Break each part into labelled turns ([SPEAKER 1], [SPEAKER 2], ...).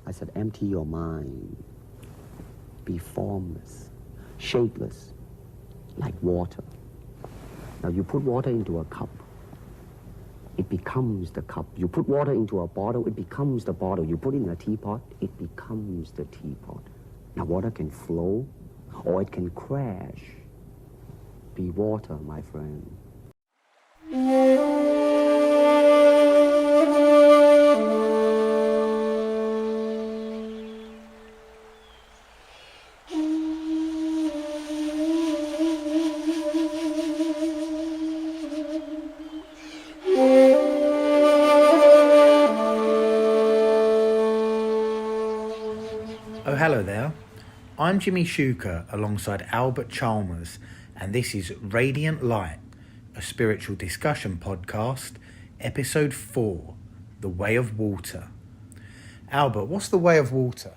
[SPEAKER 1] I said, empty your mind. Be formless, shapeless, like water. Now you put water into a cup, it becomes the cup. You put water into a bottle, it becomes the bottle. You put it in a teapot, it becomes the teapot. Now water can flow or it can crash. Be water, my friend.
[SPEAKER 2] Oh, hello there. I'm Jimmy Shuker alongside Albert Chalmers, and this is Radiant Light, a spiritual discussion podcast, episode 4, The Way of Water. Albert, what's the Way of Water?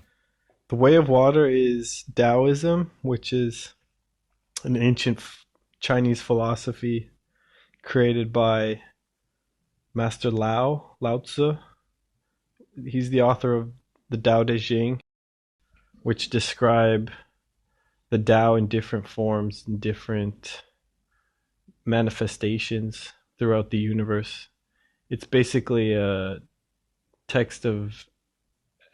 [SPEAKER 3] The Way of Water is Taoism, which is an ancient Chinese philosophy created by Master Lao Tzu. He's the author of the Tao Te Ching, which describe the Tao in different forms and different manifestations throughout the universe. It's basically a text of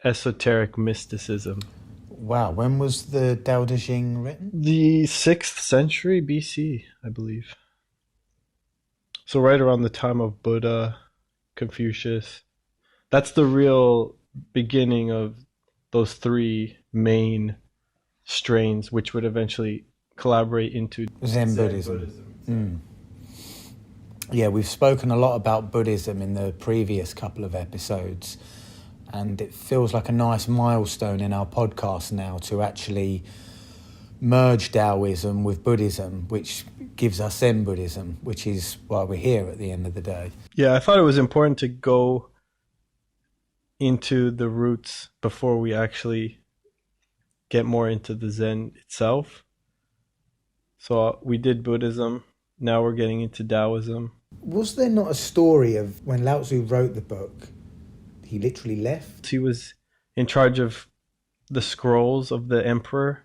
[SPEAKER 3] esoteric mysticism.
[SPEAKER 2] Wow, when was the Tao Te Ching written?
[SPEAKER 3] The 6th century BC, I believe. So right around the time of Buddha, Confucius. That's the real beginning of those three main strains, which would eventually collaborate into
[SPEAKER 2] Zen Buddhism. Yeah, we've spoken a lot about Buddhism in the previous couple of episodes, and it feels like a nice milestone in our podcast now to actually merge Taoism with Buddhism, which gives us Zen Buddhism, which is why we're here at the end of the day.
[SPEAKER 3] Yeah, I thought it was important to go into the roots before we actually get more into the Zen itself. So we did Buddhism, now we're getting into Taoism.
[SPEAKER 2] Was there not a story of when Lao Tzu wrote the book, he literally left?
[SPEAKER 3] He was in charge of the scrolls of the emperor,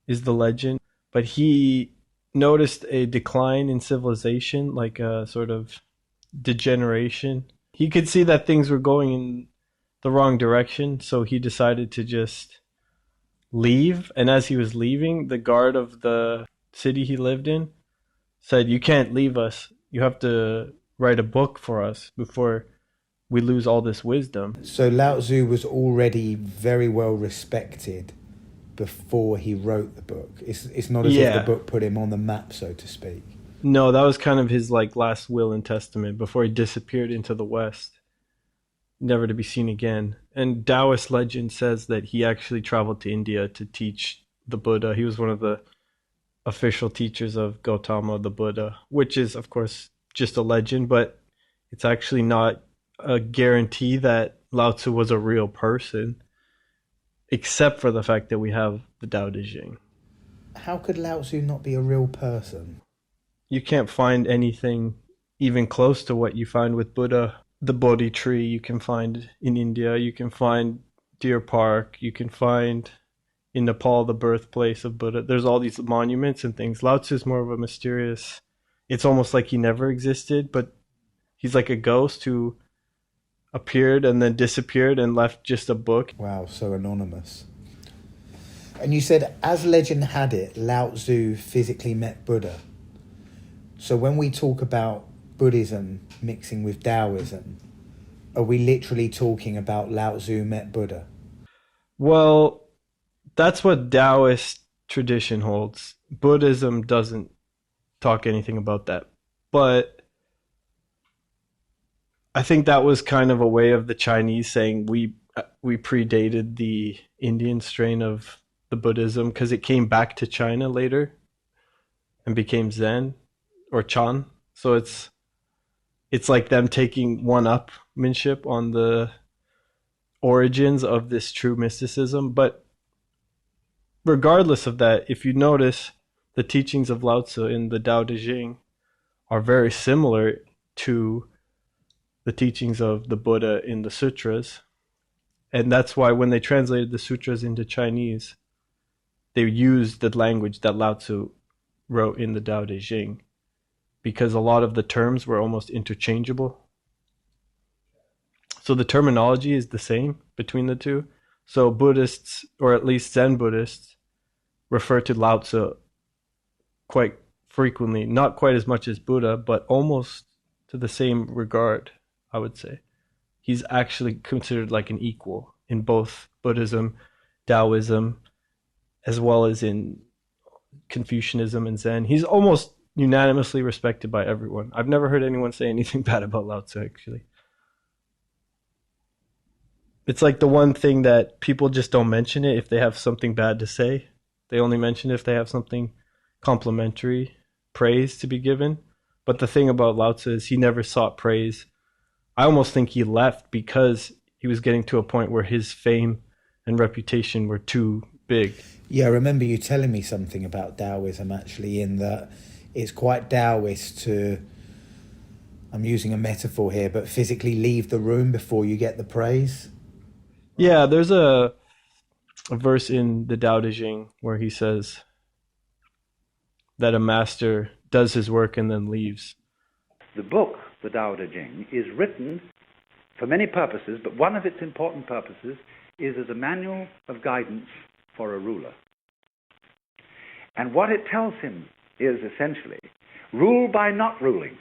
[SPEAKER 3] is the legend. But he noticed a decline in civilization, like a sort of degeneration. He could see that things were going in the wrong direction, so he decided to just leave. And as he was leaving, the guard of the city he lived in said, "You can't leave us. You have to write a book for us before we lose all this wisdom."
[SPEAKER 2] So Lao Tzu was already very well respected before he wrote the book. It's not as if the book put him on the map, so to speak.
[SPEAKER 3] No, that was kind of his last will and testament before he disappeared into the West, never to be seen again. And Taoist legend says that he actually traveled to India to teach the Buddha. He was one of the official teachers of Gautama, the Buddha, which is, of course, just a legend, but it's actually not a guarantee that Lao Tzu was a real person, except for the fact that we have the Tao Te Ching.
[SPEAKER 2] How could Lao Tzu not be a real person?
[SPEAKER 3] You can't find anything even close to what you find with Buddha. The Bodhi tree you can find in India, you can find Deer Park, you can find in Nepal the birthplace of Buddha. There's all these monuments and things. Lao Tzu is more of a mysterious, it's almost like he never existed, but he's like a ghost who appeared and then disappeared and left just a book.
[SPEAKER 2] Wow, so anonymous. And you said, as legend had it, Lao Tzu physically met Buddha. So when we talk about Buddhism mixing with Taoism, are we literally talking about Lao Tzu met Buddha?
[SPEAKER 3] Well, that's what Taoist tradition holds. Buddhism doesn't talk anything about that. But I think that was kind of a way of the Chinese saying we predated the Indian strain of the Buddhism, because it came back to China later and became Zen or Chan. So it's like them taking one-upmanship on the origins of this true mysticism. But regardless of that, if you notice, the teachings of Lao Tzu in the Tao Te Ching are very similar to the teachings of the Buddha in the sutras. And that's why when they translated the sutras into Chinese, they used the language that Lao Tzu wrote in the Tao Te Ching, because a lot of the terms were almost interchangeable. So the terminology is the same between the two. So Buddhists, or at least Zen Buddhists, refer to Lao Tzu quite frequently, not quite as much as Buddha, but almost to the same regard, I would say. He's actually considered like an equal in both Buddhism, Taoism, as well as in Confucianism and Zen. He's almost unanimously respected by everyone. I've never heard anyone say anything bad about Lao Tzu, actually. It's like the one thing that people just don't mention it if they have something bad to say. They only mention it if they have something complimentary, praise to be given. But the thing about Lao Tzu is he never sought praise. I almost think he left because he was getting to a point where his fame and reputation were too big.
[SPEAKER 2] Yeah, I remember you telling me something about Taoism, actually, in that it's quite Taoist to, I'm using a metaphor here, but physically leave the room before you get the praise.
[SPEAKER 3] Yeah, there's a verse in the Tao Te Ching where he says that a master does his work and then leaves.
[SPEAKER 4] The book, the Tao Te Ching, is written for many purposes, but one of its important purposes is as a manual of guidance for a ruler. And what it tells him is essentially, rule by not ruling.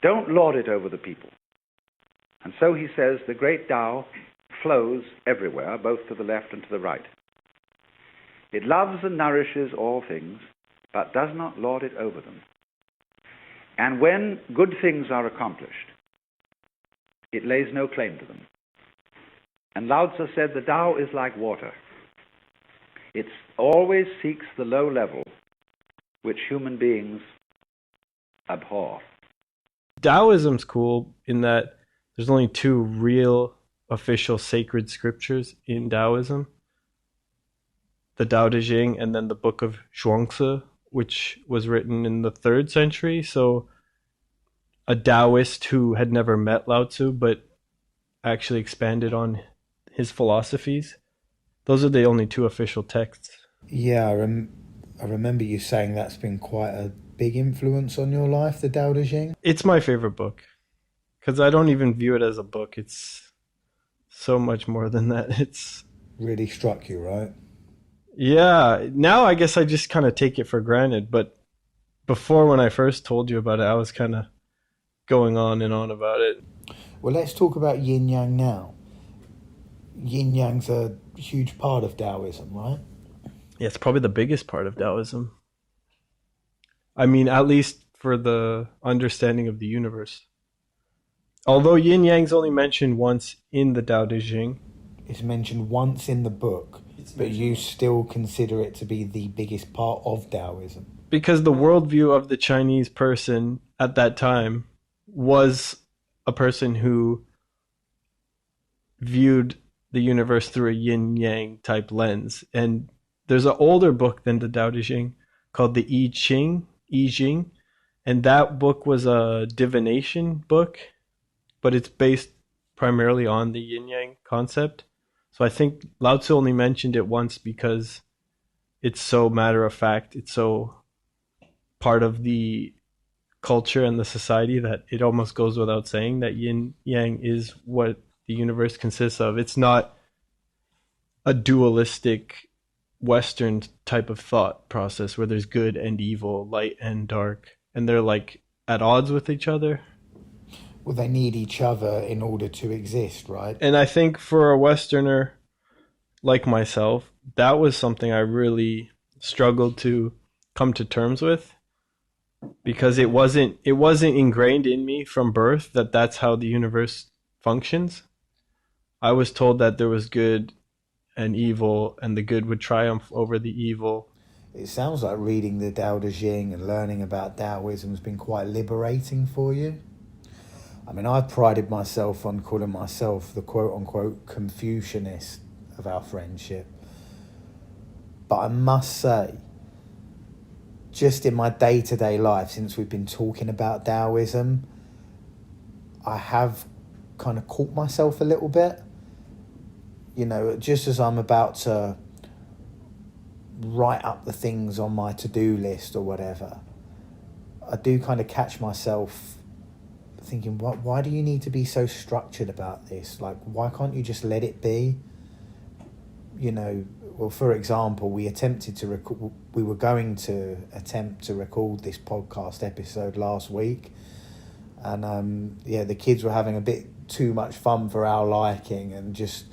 [SPEAKER 4] Don't lord it over the people. And so he says the great Tao flows everywhere, both to the left and to the right. It loves and nourishes all things, but does not lord it over them. And when good things are accomplished, it lays no claim to them. And Lao Tzu said the Tao is like water. It always seeks the low level which human beings abhor.
[SPEAKER 3] Taoism's cool in that there's only two real official sacred scriptures in Taoism. The Tao Te Ching and then the Book of Zhuangzi, which was written in the 3rd century. So a Taoist who had never met Lao Tzu but actually expanded on his philosophies. Those are the only two official texts.
[SPEAKER 2] Yeah, I remember you saying that's been quite a big influence on your life, the Tao Te Ching.
[SPEAKER 3] It's my favorite book because I don't even view it as a book. It's so much more than that. It's
[SPEAKER 2] really struck you, right?
[SPEAKER 3] Yeah, now I guess I just kind of take it for granted. But before, when I first told you about it, I was kind of going on and on about it.
[SPEAKER 2] Well, let's talk about yin yang now. Yin yang's a huge part of Taoism, right?
[SPEAKER 3] Yeah, it's probably the biggest part of Taoism. I mean, at least for the understanding of the universe. Although yin yang's only mentioned once in the Tao Te Ching.
[SPEAKER 2] It's mentioned once in the book, but you still consider it to be the biggest part of Taoism.
[SPEAKER 3] Because the worldview of the Chinese person at that time was a person who viewed the universe through a yin-yang type lens. And there's an older book than the Tao Te Ching called the I Ching, and that book was a divination book, but it's based primarily on the yin-yang concept. So I think Lao Tzu only mentioned it once because it's so matter-of-fact, it's so part of the culture and the society that it almost goes without saying that yin-yang is what the universe consists of. It's not a dualistic Western type of thought process where there's good and evil, light and dark, and they're like at odds with each other.
[SPEAKER 2] Well, they need each other in order to exist, right?
[SPEAKER 3] And I think for a Westerner like myself, that was something I really struggled to come to terms with, because it wasn't ingrained in me from birth that that's how the universe functions. I was told that there was good and evil, and the good would triumph over the evil.
[SPEAKER 2] It sounds like reading the Tao Te Ching and learning about Taoism has been quite liberating for you. I mean, I've prided myself on calling myself the quote-unquote Confucianist of our friendship. But I must say, just in my day-to-day life, since we've been talking about Taoism, I have kind of caught myself a little bit. you know, just as I'm about to write up the things on my to-do list or whatever, I do kind of catch myself thinking, why do you need to be so structured about this? Like, why can't you just let it be? You know, well, for example, we were going to attempt to record this podcast episode last week, and the kids were having a bit too much fun for our liking, and just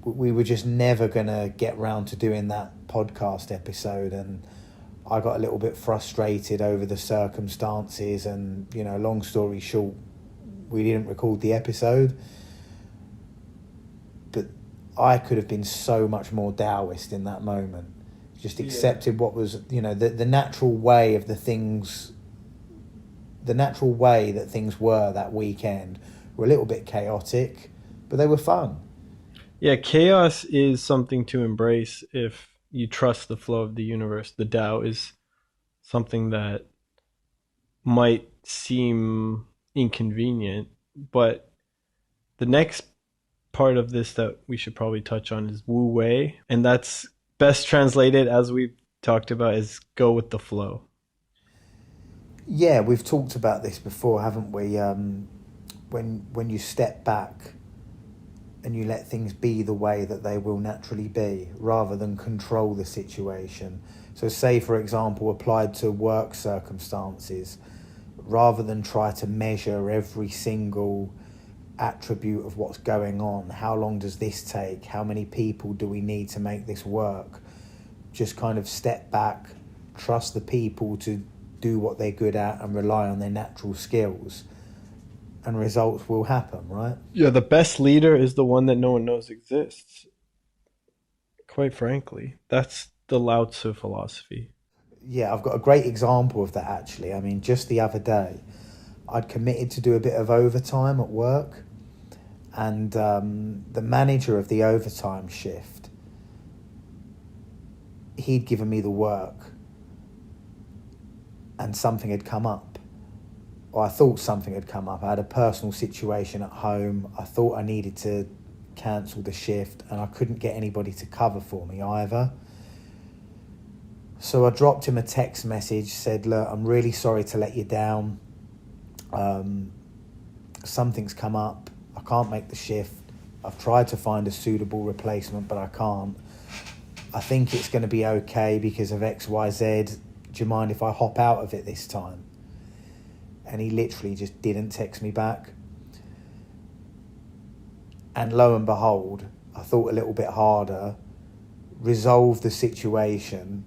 [SPEAKER 2] we were just never gonna get round to doing that podcast episode, and I got a little bit frustrated over the circumstances, and, you know, long story short, we didn't record the episode. But I could have been so much more Taoist in that moment. Just accepted what was, you know, the natural way of the things, the natural way that things were that weekend were a little bit chaotic, but they were fun.
[SPEAKER 3] Yeah, chaos is something to embrace if you trust the flow of the universe. The Tao is something that might seem inconvenient, but the next part of this that we should probably touch on is Wu Wei, and that's best translated, as we've talked about, is go with the flow.
[SPEAKER 2] Yeah, we've talked about this before, haven't we? When you step back and you let things be the way that they will naturally be, rather than control the situation. So say, for example, applied to work circumstances, rather than try to measure every single attribute of what's going on, how long does this take, how many people do we need to make this work, just kind of step back, trust the people to do what they're good at and rely on their natural skills, and results will happen, right?
[SPEAKER 3] Yeah, the best leader is the one that no one knows exists. Quite frankly, that's the Lao Tzu philosophy.
[SPEAKER 2] Yeah, I've got a great example of that, actually. I mean, just the other day, I'd committed to do a bit of overtime at work, and the manager of the overtime shift, he'd given me the work, and something had come up. Or I thought something had come up. I had a personal situation at home. I thought I needed to cancel the shift, and I couldn't get anybody to cover for me either. So I dropped him a text message, said, look, I'm really sorry to let you down. Something's come up. I can't make the shift. I've tried to find a suitable replacement, but I can't. I think it's going to be okay because of X, Y, Z. Do you mind if I hop out of it this time? And he literally just didn't text me back. And lo and behold, I thought a little bit harder, resolved the situation,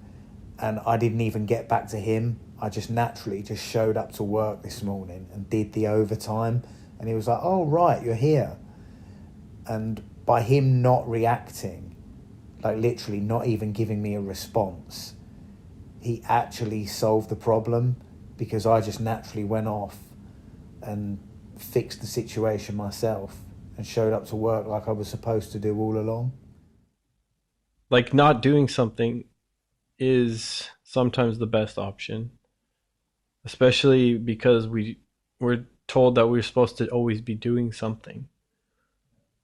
[SPEAKER 2] and I didn't even get back to him. I just naturally just showed up to work this morning and did the overtime. And he was like, oh, right, you're here. And by him not reacting, like literally not even giving me a response, he actually solved the problem, because I just naturally went off and fixed the situation myself and showed up to work like I was supposed to do all along.
[SPEAKER 3] Like, not doing something is sometimes the best option, especially because we're told that we're supposed to always be doing something,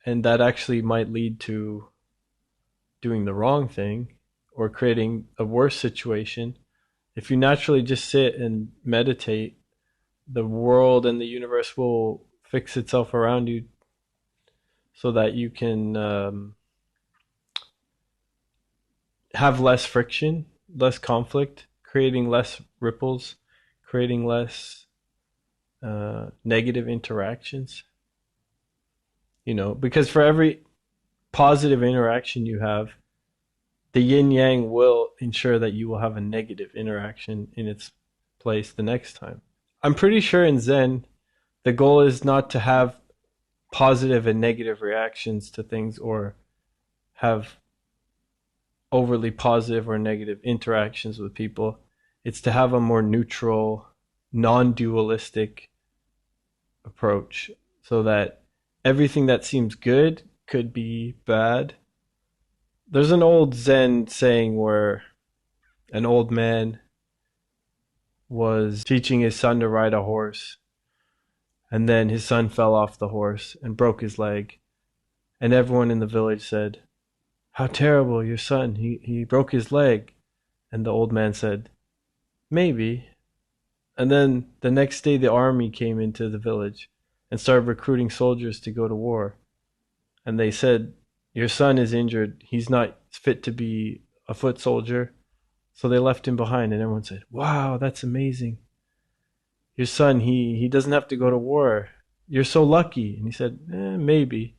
[SPEAKER 3] and that actually might lead to doing the wrong thing or creating a worse situation. If you naturally just sit and meditate, the world and the universe will fix itself around you so that you can have less friction, less conflict, creating less ripples, creating less negative interactions. You know, because for every positive interaction you have, the yin yang will ensure that you will have a negative interaction in its place the next time. I'm pretty sure in Zen, the goal is not to have positive and negative reactions to things, or have overly positive or negative interactions with people. It's to have a more neutral, non-dualistic approach, so that everything that seems good could be bad. There's an old Zen saying where an old man was teaching his son to ride a horse, and then his son fell off the horse and broke his leg. And everyone in the village said, "How terrible, your son, he broke his leg." And the old man said, "Maybe." And then the next day the army came into the village and started recruiting soldiers to go to war. And they said, "Your son is injured. He's not fit to be a foot soldier." So they left him behind, and everyone said, "Wow, that's amazing. Your son, he doesn't have to go to war. You're so lucky." And he said, "Maybe."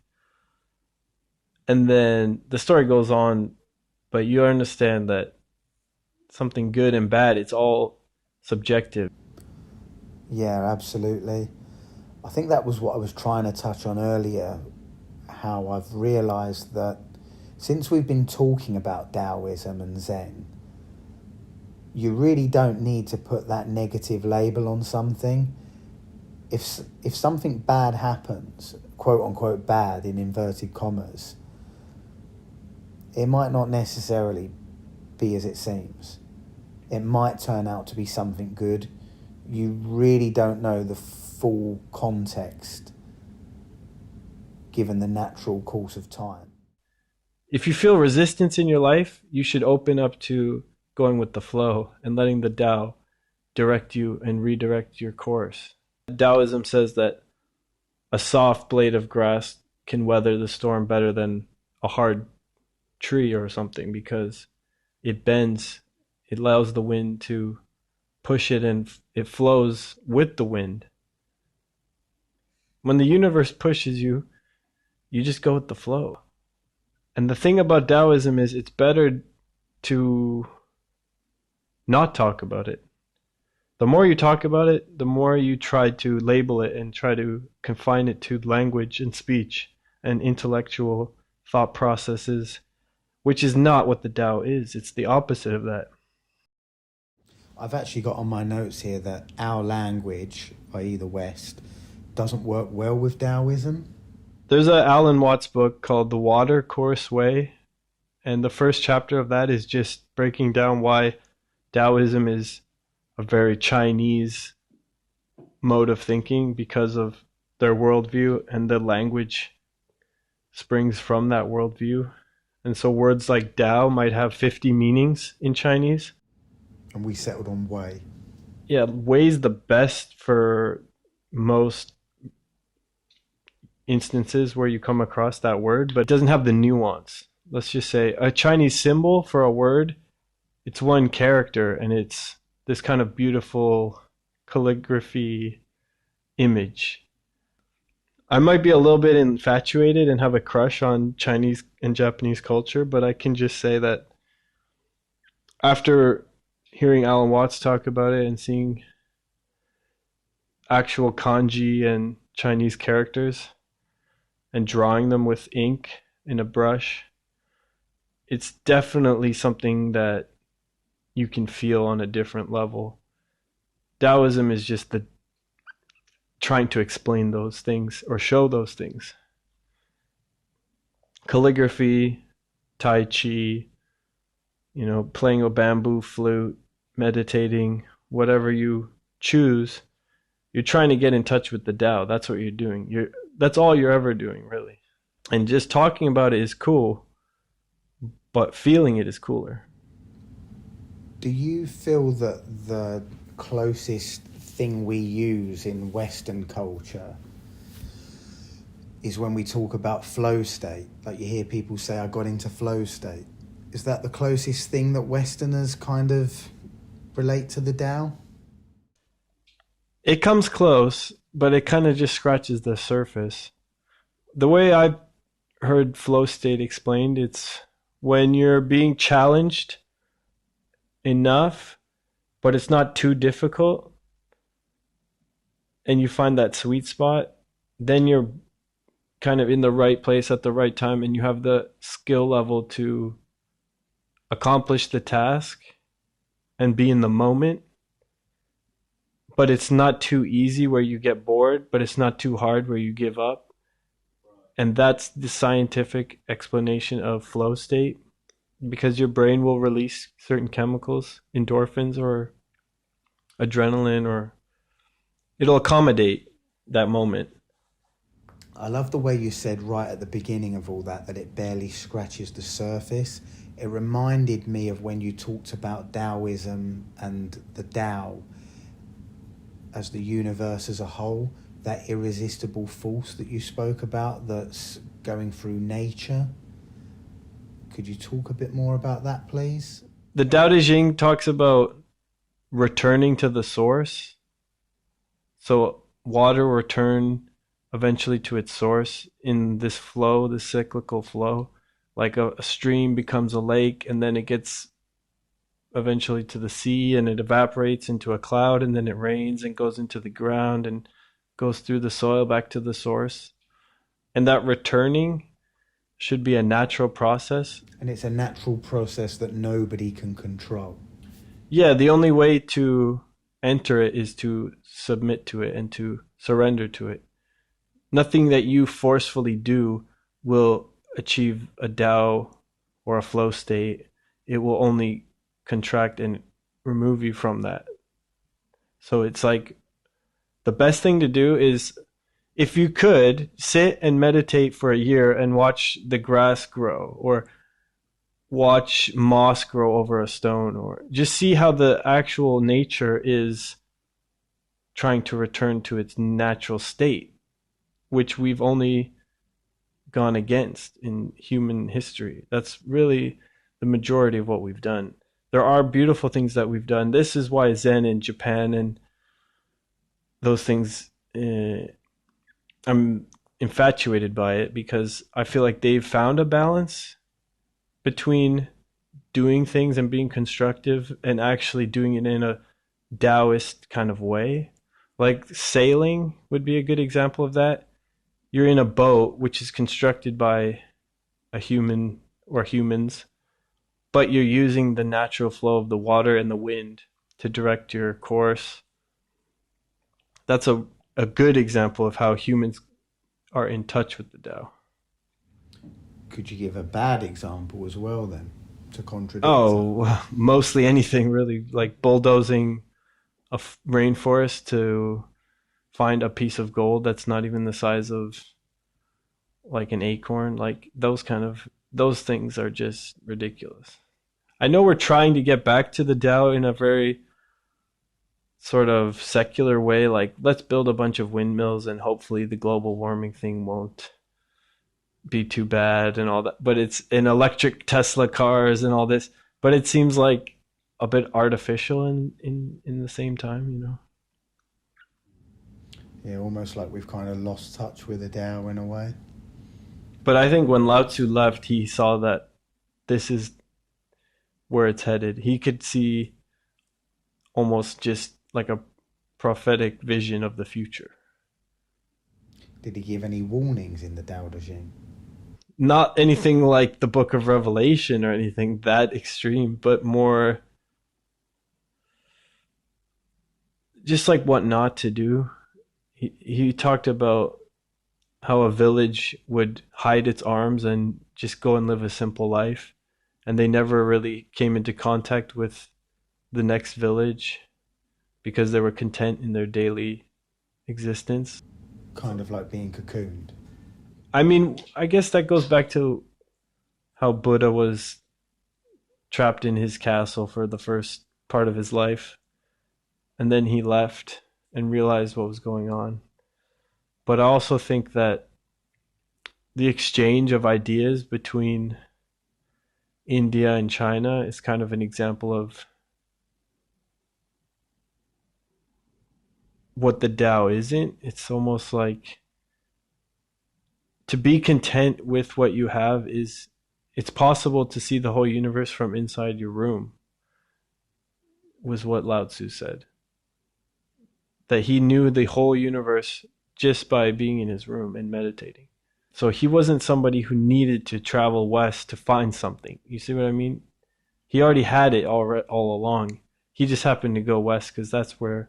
[SPEAKER 3] And then the story goes on, but you understand that something good and bad, it's all subjective.
[SPEAKER 2] Yeah, absolutely. I think that was what I was trying to touch on earlier, how I've realised that since we've been talking about Taoism and Zen, you really don't need to put that negative label on something. If something bad happens, quote unquote bad in inverted commas, it might not necessarily be as it seems. It might turn out to be something good. You really don't know the full context given the natural course of time.
[SPEAKER 3] If you feel resistance in your life, you should open up to going with the flow and letting the Tao direct you and redirect your course. Taoism says that a soft blade of grass can weather the storm better than a hard tree or something, because it bends, it allows the wind to push it, and it flows with the wind. When the universe pushes you, you just go with the flow. And the thing about Taoism is it's better to not talk about it. The more you talk about it, the more you try to label it and try to confine it to language and speech and intellectual thought processes, which is not what the Tao is. It's the opposite of that.
[SPEAKER 2] I've actually got on my notes here that our language, i.e. the West, doesn't work well with Taoism.
[SPEAKER 3] There's a Alan Watts book called The Water Course Way, and the first chapter of that is just breaking down why Taoism is a very Chinese mode of thinking because of their worldview, and the language springs from that worldview. And so words like Tao might have 50 meanings in Chinese.
[SPEAKER 2] And we settled on way.
[SPEAKER 3] Yeah, way's the best for most instances where you come across that word, but it doesn't have the nuance. Let's just say a Chinese symbol for a word, it's one character, and it's this kind of beautiful calligraphy image. I might be a little bit infatuated and have a crush on Chinese and Japanese culture, but I can just say that after hearing Alan Watts talk about it and seeing actual kanji and Chinese characters and drawing them with ink in a brush, it's definitely something that you can feel on a different level. Taoism is just the trying to explain those things or show those things. Calligraphy, Tai Chi, playing a bamboo flute, meditating, whatever you choose, you're trying to get in touch with the Tao. That's what you're doing. That's all you're ever doing, really. And just talking about it is cool, but feeling it is cooler.
[SPEAKER 2] Do you feel that the closest thing we use in Western culture is when we talk about flow state? Like you hear people say, "I got into flow state." Is that the closest thing that Westerners kind of relate to the Tao?
[SPEAKER 3] It comes close, but it kind of just scratches the surface. The way I've heard flow state explained, it's when you're being challenged enough, but it's not too difficult, and you find that sweet spot, then you're kind of in the right place at the right time, and you have the skill level to accomplish the task and be in the moment. But it's not too easy where you get bored, but it's not too hard where you give up. And that's the scientific explanation of flow state, because your brain will release certain chemicals, endorphins or adrenaline, or it'll accommodate that moment.
[SPEAKER 2] I love the way you said right at the beginning of all that it barely scratches the surface. It reminded me of when you talked about Taoism and the Tao as the universe as a whole, that irresistible force that you spoke about that's going through nature. Could you talk a bit more about that, please?
[SPEAKER 3] The Tao Te Ching talks about returning to the source. So water will return eventually to its source in this flow, this cyclical flow. Like a stream becomes a lake, and then it gets eventually to the sea, and it evaporates into a cloud, and then it rains and goes into the ground and goes through the soil back to the source. And that returning should be a natural process.
[SPEAKER 2] And it's a natural process that nobody can control.
[SPEAKER 3] Yeah, the only way to enter it is to submit to it and to surrender to it. Nothing that you forcefully do will achieve a Tao or a flow state. It will only contract and remove you from that. So it's like the best thing to do is, if you could, sit and meditate for a year and watch the grass grow, or watch moss grow over a stone, or just see how the actual nature is trying to return to its natural state, which we've only gone against in human history. That's really the majority of what we've done. There are beautiful things that we've done. This is why Zen in Japan and those things, I'm infatuated by it, because I feel like they've found a balance between doing things and being constructive and actually doing it in a Taoist kind of way. Like sailing would be a good example of that. You're in a boat which is constructed by a human or humans, but you're using the natural flow of the water and the wind to direct your course. That's a good example of how humans are in touch with the Tao.
[SPEAKER 2] Could you give a bad example as well then, to contradict
[SPEAKER 3] that? Mostly anything really, like bulldozing a rainforest to find a piece of gold that's not even the size of like an acorn. Like those things are just ridiculous. I know we're trying to get back to the Tao in a very sort of secular way, like let's build a bunch of windmills and hopefully the global warming thing won't be too bad and all that. But it's in electric Tesla cars and all this, but it seems like a bit artificial in the same time, you know.
[SPEAKER 2] Yeah, almost like we've kind of lost touch with the Tao in a way.
[SPEAKER 3] But I think when Lao Tzu left, he saw that this is where it's headed. He could see almost just like a prophetic vision of the future.
[SPEAKER 2] Did he give any warnings in the Tao Te Ching?
[SPEAKER 3] Not anything like the Book of Revelation or anything that extreme, but more just like what not to do. He talked about how a village would hide its arms and just go and live a simple life, and they never really came into contact with the next village because they were content in their daily existence.
[SPEAKER 2] Kind of like being cocooned.
[SPEAKER 3] I mean, I guess that goes back to how Buddha was trapped in his castle for the first part of his life, and then he left and realized what was going on. But I also think that the exchange of ideas between India and China is kind of an example of what the Tao isn't. It's almost like to be content with what you have is, it's possible to see the whole universe from inside your room, was what Lao Tzu said. That he knew the whole universe just by being in his room and meditating. So he wasn't somebody who needed to travel west to find something. You see what I mean? He already had it all along. He just happened to go west because that's where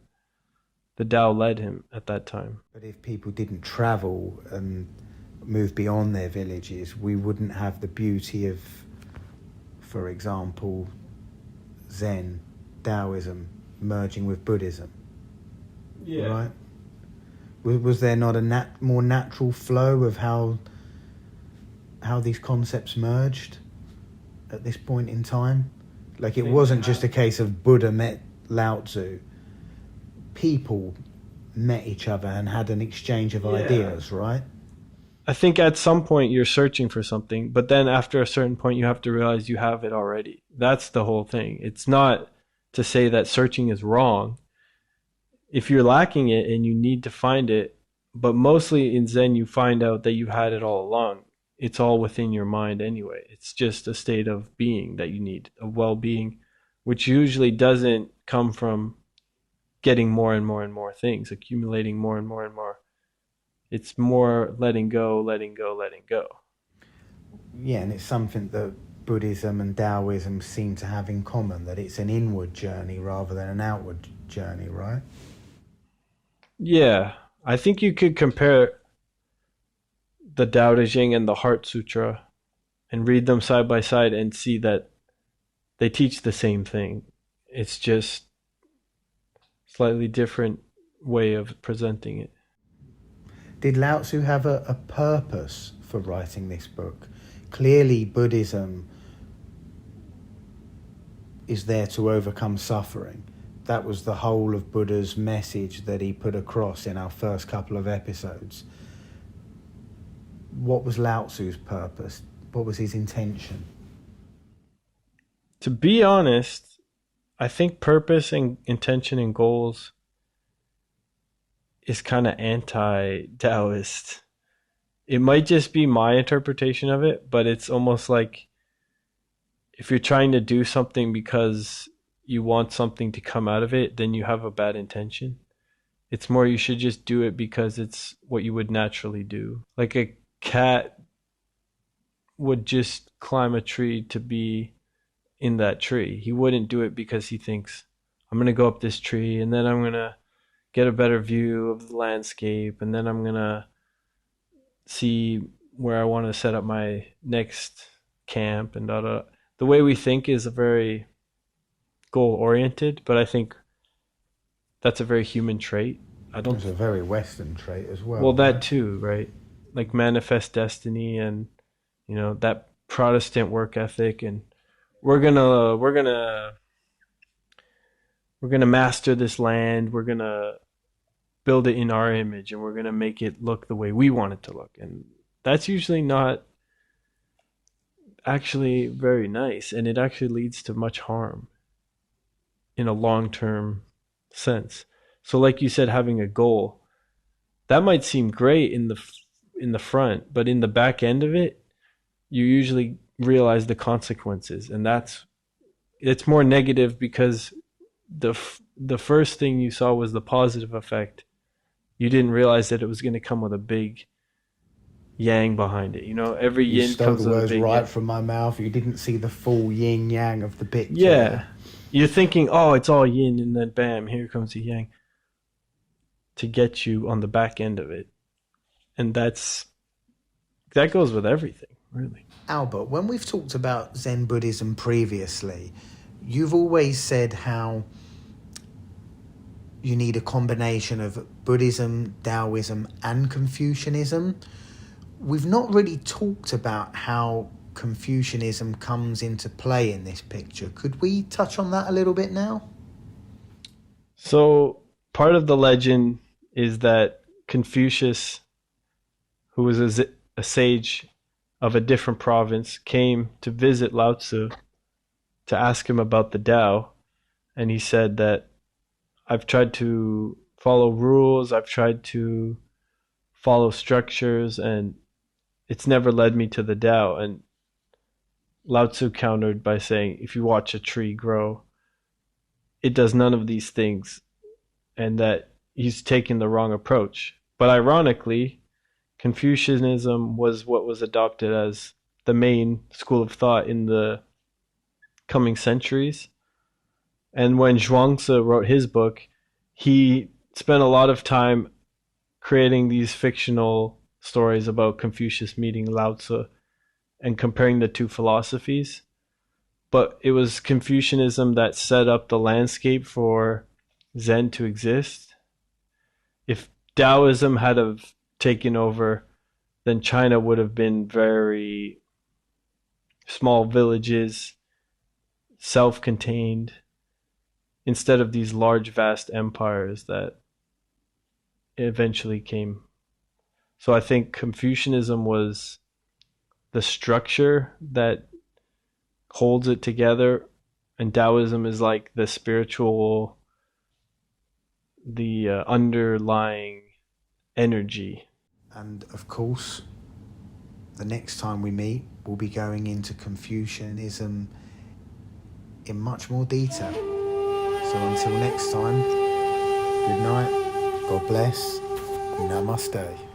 [SPEAKER 3] the Tao led him at that time.
[SPEAKER 2] But if people didn't travel and move beyond their villages, we wouldn't have the beauty of, for example, Zen, Taoism merging with Buddhism.
[SPEAKER 3] Yeah.
[SPEAKER 2] Right? Was there not a more natural flow of how these concepts merged at this point in time? Like, it wasn't just a case of Buddha met Lao Tzu. People met each other and had an exchange of ideas, right?
[SPEAKER 3] I think at some point you're searching for something, but then after a certain point you have to realize you have it already. That's the whole thing. It's not to say that searching is wrong. If you're lacking it and you need to find it, but mostly in Zen you find out that you had it all along. It's all within your mind anyway. It's just a state of being that you need, of well-being, which usually doesn't come from getting more and more and more things, accumulating more and more and more. It's more letting go, letting go, letting go.
[SPEAKER 2] Yeah, and it's something that Buddhism and Taoism seem to have in common, that it's an inward journey rather than an outward journey, right?
[SPEAKER 3] Yeah, I think you could compare the Tao Te Ching and the Heart Sutra and read them side by side and see that they teach the same thing. It's just slightly different way of presenting it.
[SPEAKER 2] Did Lao Tzu have a purpose for writing this book? Clearly, Buddhism is there to overcome suffering. That was the whole of Buddha's message that he put across in our first couple of episodes. What was Lao Tzu's purpose? What was his intention?
[SPEAKER 3] To be honest, I think purpose and intention and goals is kind of anti-Taoist. It might just be my interpretation of it, but it's almost like if you're trying to do something because you want something to come out of it, then you have a bad intention. It's more you should just do it because it's what you would naturally do. Like a cat would just climb a tree to be in that tree. He wouldn't do it because he thinks, I'm going to go up this tree and then I'm going to get a better view of the landscape and then I'm going to see where I want to set up my next camp and da da. The way we think is a very goal-oriented, but I think that's a very human trait.
[SPEAKER 2] It's a very Western trait as well.
[SPEAKER 3] Well, that too, right? Like manifest destiny and, you know, that Protestant work ethic and we're gonna master this land. We're gonna build it in our image and we're gonna make it look the way we want it to look. And that's usually not actually very nice, and it actually leads to much harm in a long-term sense. So like you said, having a goal, that might seem great in the front, but in the back end of it, you usually realize the consequences, and it's more negative because the first thing you saw was the positive effect. You didn't realize that it was going to come with a big yang behind it. You know, every yin comes with a big
[SPEAKER 2] right yang. From my mouth. You didn't see the full yin yang of the picture.
[SPEAKER 3] Yeah. You're thinking, oh, it's all yin, and then bam, here comes the yang to get you on the back end of it. And that goes with everything, really.
[SPEAKER 2] Albert, when we've talked about Zen Buddhism previously, you've always said how you need a combination of Buddhism, Taoism, and Confucianism. We've not really talked about how Confucianism comes into play in this picture. Could we touch on that a little bit now?
[SPEAKER 3] So part of the legend is that Confucius, who was a sage of a different province, came to visit Lao Tzu to ask him about the Tao. And he said that I've tried to follow rules, I've tried to follow structures, and it's never led me to the Tao. And Lao Tzu countered by saying, if you watch a tree grow, it does none of these things, and that he's taken the wrong approach. But ironically, Confucianism was what was adopted as the main school of thought in the coming centuries. And when Zhuangzi wrote his book, he spent a lot of time creating these fictional stories about Confucius meeting Lao Tzu and comparing the two philosophies. But it was Confucianism that set up the landscape for Zen to exist. If Taoism had have taken over, then China would have been very small villages, self-contained, instead of these large, vast empires that eventually came. So I think Confucianism was the structure that holds it together, and Taoism is like the spiritual, the underlying energy.
[SPEAKER 2] And of course, the next time we meet, we'll be going into Confucianism in much more detail. So until next time, good night, God bless, namaste.